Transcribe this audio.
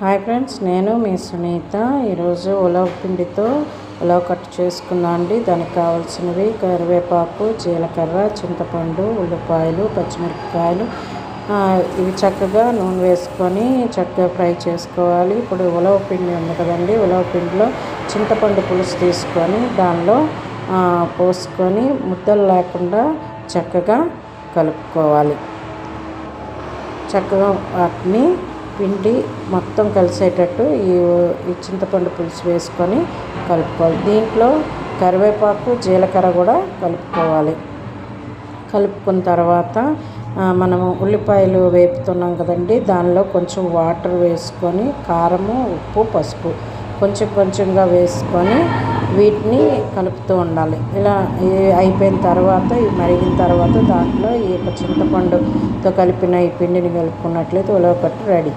Hi friends, నేను మీ సునీత. ఈరోజు ఉలవ పిండితో ఉలవ కట్టు చేసుకుందాం అండి. దానికి కావాల్సినవి కరివేపాకు, జీలకర్ర, చింతపండు, ఉల్లిపాయలు, పచ్చిమిరపకాయలు. ఇవి చక్కగా నూనె వేసుకొని చక్కగా ఫ్రై చేసుకోవాలి. ఇప్పుడు ఉలవ పిండి ఉంది కదండి, ఉలవ పిండిలో చింతపండు పులుసు తీసుకొని దానిలో పోసుకొని ముద్దలు లేకుండా చక్కగా కలుపుకోవాలి. చక్కగా వాటిని పిండి మొత్తం కలిసేటట్టు ఈ చింతపండు పులుసు వేసుకొని కలుపుకోవాలి. దీంట్లో కరివేపాకు, జీలకర్ర కూడా కలుపుకోవాలి. కలుపుకున్న తర్వాత మనము ఉల్లిపాయలు వేపుతున్నాం కదండి, దానిలో కొంచెం వాటర్ వేసుకొని కారము, ఉప్పు, పసుపు కొంచెం కొంచెంగా వేసుకొని వీటిని కలుపుతూ ఉండాలి. ఇలా అయిపోయిన తర్వాత, ఇవి మరిగిన తర్వాత దాంట్లో ఈ చింతపండుతో కలిపిన ఈ పిండిని కలుపుకున్నట్లయితే ఉలవ కట్టు రెడీ.